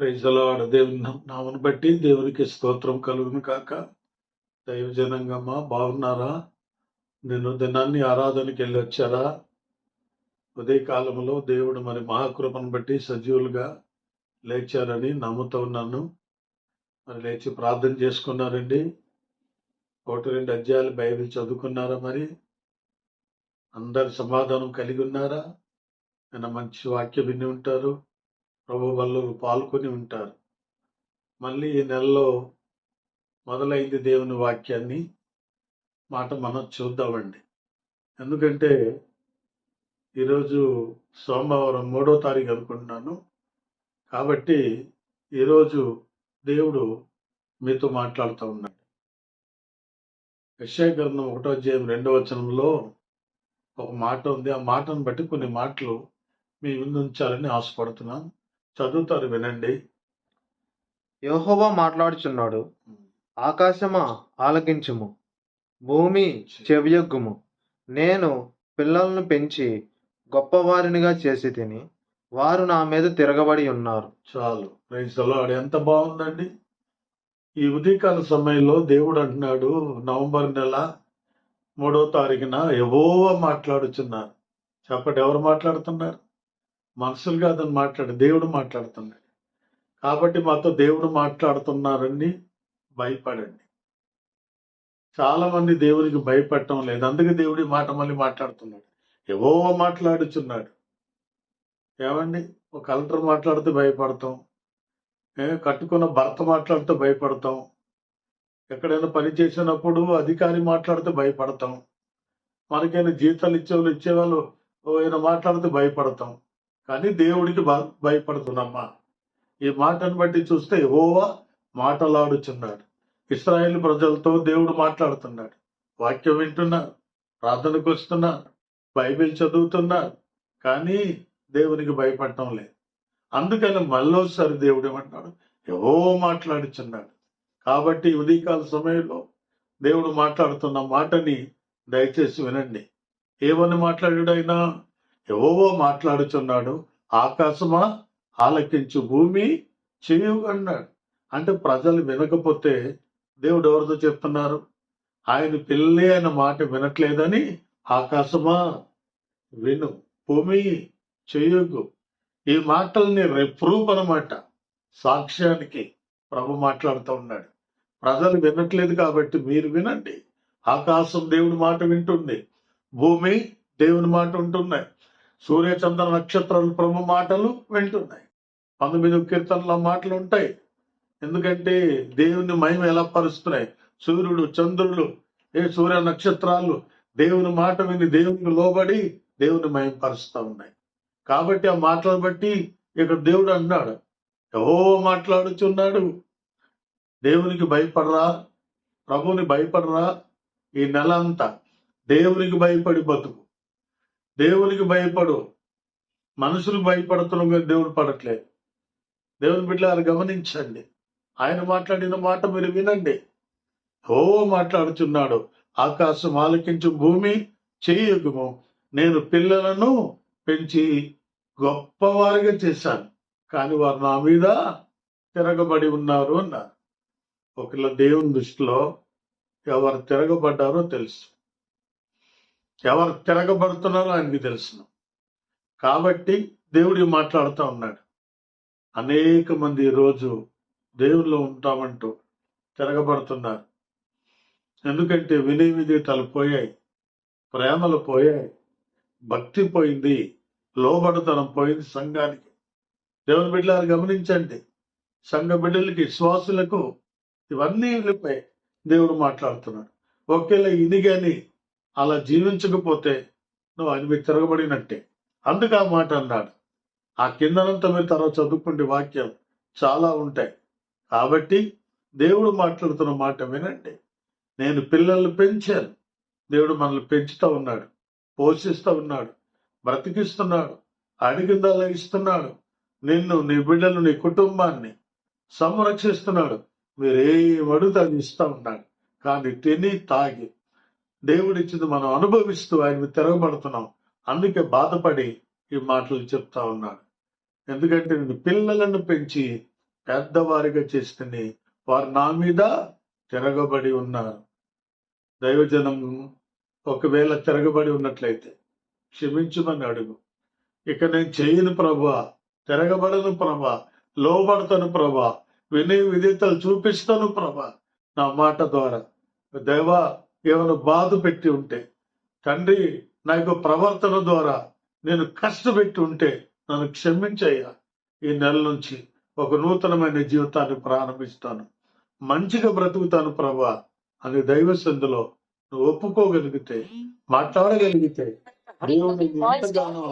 Praise the lord. దేవుని నామమును బట్టి దేవునికి స్తోత్రం కలుగును కాక. దైవజనంగమ్మా బాగున్నారా? దినాన్ని ఆరాధనకి వెళ్ళి వచ్చారా? ఉదయకాలంలో దేవుడు మరి మహాకృపను బట్టి సజీవులుగా లేచారని నమ్ముతూ ఉన్నాను. మరి లేచి ప్రార్థన చేసుకున్నారండి. 1-2 అధ్యాయాలు బైబిల్ చదువుకున్నారా? మరి అందరి సమాధానం కలిగి ఉన్నారా? నిన్న మంచి వాక్యం విని ఉంటారు. ప్రభు వల్ల పాల్గొని ఉంటారు. మళ్ళీ ఈ నెలలో మొదలైంది దేవుని వాక్యాన్ని మాట మనం చూద్దామండి. ఎందుకంటే ఈరోజు సోమవారం 3వ తారీఖు అనుకుంటున్నాను. కాబట్టి ఈరోజు దేవుడు మీతో మాట్లాడుతూ ఉన్నాడు. యెషయా గ్రంథం 1వ అధ్యాయం 2వ వచనంలో ఒక మాట ఉంది. ఆ మాటను బట్టి కొన్ని మాటలు మీ ముందు ఉంచాలని ఆశపడుతున్నాను. చదువుతారు, వినండి. యెహోవా మాట్లాడుచున్నాడు, ఆకాశమా ఆలకించుము, భూమి చెవియొగ్గుము. నేను పిల్లలను పెంచి గొప్పవారినిగా చేసి తిని, వారు నా మీద తిరగబడి ఉన్నారు. చాలు. Praise the Lord. ఎంత బాగుందండి. ఈ ఉదయకాల సమయంలో దేవుడు అంటున్నాడు, నవంబర్ నెల 3వ తారీఖున యెహోవా మాట్లాడుచున్నారు. చెప్పండి, ఎవరు మాట్లాడుతున్నారు? మనుషులు కాదని మాట్లాడు, దేవుడు మాట్లాడుతున్నాడు. కాబట్టి మాతో దేవుడు మాట్లాడుతున్నారని భయపడండి. చాలా మంది దేవునికి భయపడటం లేదు. అందుకే దేవుడి మాట మళ్ళీ మాట్లాడుతున్నాడు. యెహోవా మాట్లాడుచున్నాడు. ఏమండి, ఒక కలెక్టర్ మాట్లాడితే భయపడతాం, కట్టుకున్న భర్త మాట్లాడితే భయపడతాం, ఎక్కడైనా పని చేసినప్పుడు అధికారి మాట్లాడితే భయపడతాం, మనకైనా జీతాలు ఇచ్చేవాళ్ళు ఆయన మాట్లాడితే భయపడతాం. కానీ దేవుడికి భయపడుతున్నామ్మా. ఈ మాటను బట్టి చూస్తే యెహోవా మాటలాడుచున్నాడు. ఇశ్రాయేలు ప్రజలతో దేవుడు మాట్లాడుతున్నాడు. వాక్యం వింటున్నారు, ప్రార్థనకు వస్తున్నారు, బైబిల్ చదువుతున్నారు, కానీ దేవునికి భయపడటం లేదు. అందుకని మళ్ళోసారి దేవుడు ఏమంటున్నాడు? యెహోవా మాట్లాడుచున్నాడు. కాబట్టి ఉదయకాల సమయంలో దేవుడు మాట్లాడుతున్న మాటని దయచేసి వినండి. ఏమని మాట్లాడాడు ఆయన? యెహోవా మాట్లాడుచున్నాడు, ఆకాశమా ఆలకించు, భూమి చెయ్యు అన్నాడు. అంటే ప్రజలు వినకపోతే దేవుడు ఎవరితో చెప్తున్నారు? ఆయన పిల్లలే ఆయన మాట వినట్లేదని ఆకాశమా విను, భూమి చెయ్యొగ్గు. ఈ మాటల్ని రిప్రూఫ్ అన్నమాట, సాక్ష్యానికి ప్రభు మాట్లాడుతూ ఉన్నాడు. ప్రజలు వినట్లేదు కాబట్టి మీరు వినండి. ఆకాశం దేవుని మాట వింటుంది, భూమి దేవుని మాట ఉంటున్నాయి, సూర్య చంద్ర నక్షత్రాలు ప్రభు మాటలు వింటున్నాయి. 19వ కీర్తనలో మాటలు ఉంటాయి. ఎందుకంటే దేవుని మహిమ ఎలా పరుస్తున్నాయి. సూర్యుడు, చంద్రుడు, సూర్య నక్షత్రాలు దేవుని మాట విని దేవునికి లోబడి దేవుని మహిమ పరుస్తూ ఉన్నాయి. కాబట్టి ఆ మాటలు బట్టి ఇక్కడ దేవుడు అన్నాడు, యెహోవా మాట్లాడుచున్నాడు. దేవునికి భయపడరా? ప్రభువుని భయపడరా? ఈ నెల అంతా దేవునికి భయపడి బతుకు. దేవునికి భయపడు. మనుషులకు భయపడుతున్నాం కానీ దేవుడు పడట్లేదు. దేవుని బిడ్డలారా గమనించండి. ఆయన మాట్లాడిన మాట మీరు వినండి. యెహోవా మాట్లాడుచున్నాడు, ఆకాశం ఆలకించు, భూమి చెయ్యొగ్గుము. నేను పిల్లలను పెంచి గొప్పవారిగా చేశాను, కానీ వారు నా మీద తిరగబడి ఉన్నారు అన్నారు. ఒకళ్ళ దేవుని దృష్టిలో ఎవరు తిరగబడ్డారో తెలుసు, ఎవరు తిరగబడుతున్నారో ఆయనకి తెలుసు. కాబట్టి దేవుడు మాట్లాడుతూ ఉన్నాడు. అనేక మంది ఈరోజు దేవుల్లో ఉంటామంటూ తిరగబడుతున్నారు. ఎందుకంటే విధేయతలు పోయాయి, ప్రేమలు పోయాయి, భక్తి పోయింది, లోబడతనం పోయింది సంఘానికి. దేవుని బిడ్డలారు గమనించండి. సంఘ బిడ్డలకి, విశ్వాసులకు ఇవన్నీ వెళ్ళిపోయి దేవుడు మాట్లాడుతున్నాడు. ఒకేలా ఇది కానీ అలా జీవించకపోతే నువ్వు ఆయన మీద తిరగబడినట్టే. అందుకు ఆ మాట అన్నాడు. ఆ కిందనంతా మీరు తర్వాత చదువుకుంటే వాక్యాలు చాలా ఉంటాయి. కాబట్టి దేవుడు మాట్లాడుతున్న మాట వినండి. నేను పిల్లల్ని పెంచాను. దేవుడు మనల్ని పెంచుతూ ఉన్నాడు, పోషిస్తూ ఉన్నాడు, బ్రతికిస్తున్నాడు, అడిగిందల్లా ఇస్తున్నాడు. నిన్ను, నీ బిడ్డలు, నీ కుటుంబాన్ని సంరక్షిస్తున్నాడు. మీరేమడుగుతా అది ఇస్తూ ఉన్నాడు. కానీ తిని తాగి దేవుడిచ్చింది మనం అనుభవిస్తూ ఆయన తిరగబడుతున్నాం. అందుకే బాధపడి ఈ మాటలు చెప్తా ఉన్నాడు. ఎందుకంటే నేను పిల్లలను పెంచి పెద్దవారిగా చేస్తేనే వారు నా మీద తిరగబడి ఉన్నారు. దైవజనం ఒకవేళ తిరగబడి ఉన్నట్లయితే క్షమించమని అడుగు. ఇక నేను చేయను ప్రభా, తిరగబడను ప్రభా, లోబడతాను ప్రభా, వినయ విధేయతలు చూపిస్తాను ప్రభా నా మాట ద్వారా. దేవా, ఏమైనా బాధ పెట్టి ఉంటే, తండ్రి నా యొక్క ప్రవర్తన ద్వారా నేను కష్టపెట్టి ఉంటే నన్ను క్షమించయ్యా. ఈ నెల నుంచి ఒక నూతనమైన జీవితాన్ని ప్రారంభిస్తాను, మంచిగా బ్రతుకుతాను ప్రభా అని దైవ సందులో నువ్వు ఒప్పుకోగలిగితే, మాట్లాడగలిగితే దేవుడు నిన్ను ఎంతగానో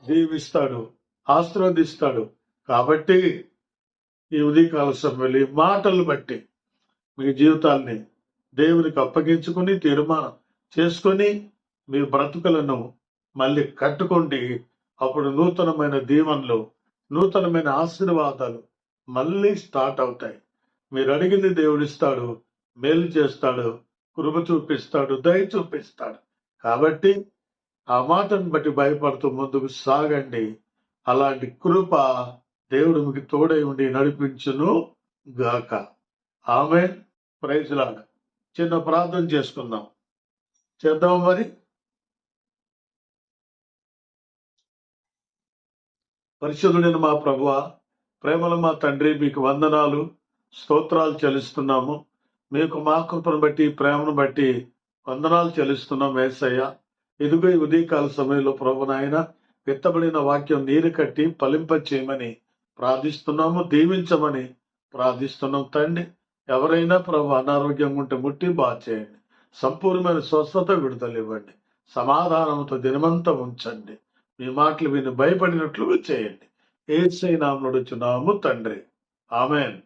దీవిస్తాడు, ఆశీర్వదిస్తాడు. కాబట్టి ఈ ఉదయకాల సమయంలో ఈ మాటలు బట్టి మీ జీవితాల్ని దేవునికి అప్పగించుకుని తీర్మానం చేసుకొని మీ బ్రతుకులను మళ్ళీ కట్టుకోండి. అప్పుడు నూతనమైన దీవెనలు, నూతనమైన ఆశీర్వాదాలు మళ్ళీ స్టార్ట్ అవుతాయి. మీరు అడిగింది దేవుడిస్తాడు, మేలు చేస్తాడు, కృప చూపిస్తాడు, దయ చూపిస్తాడు. కాబట్టి ఆ మాటను బట్టి భయపడుతూ ముందుకు సాగండి. అలాంటి కృప దేవుడు మీకు తోడై ఉండి నడిపించును గాక. ఆమేన్. Praise Lord. చిన్న ప్రార్థన చేసుకుందాం. చేద్దాం మరి. పరిశుద్ధుడైన మా ప్రభువా, ప్రేమల మా తండ్రి, మీకు వందనాలు, స్తోత్రాలు చెల్లిస్తున్నాము. మీకు మా కృపను బట్టి, ప్రేమను బట్టి వందనాలు చెల్లిస్తున్నాం యేసయ్య. ఇదిగో ఈ ఉదయకాల సమయంలో ప్రభు నాయన విత్తబడిన వాక్యం నీరు కట్టి ఫలింప చేయమని ప్రార్థిస్తున్నాము, దీవించమని ప్రార్థిస్తున్నాం తండ్రి. ఎవరైనా ప్రభు అనారోగ్యంగా ఉంటే ముట్టి బాగా చేయండి, సంపూర్ణమైన స్వస్థత విడుదల ఇవ్వండి, సమాధానంతో దినమంతా ఉంచండి. మీ మాటలు విని భయపడినట్లుగా చేయండి. యేసయ్య నామములో అడుగుచున్నాము తండ్రి. ఆమేన్.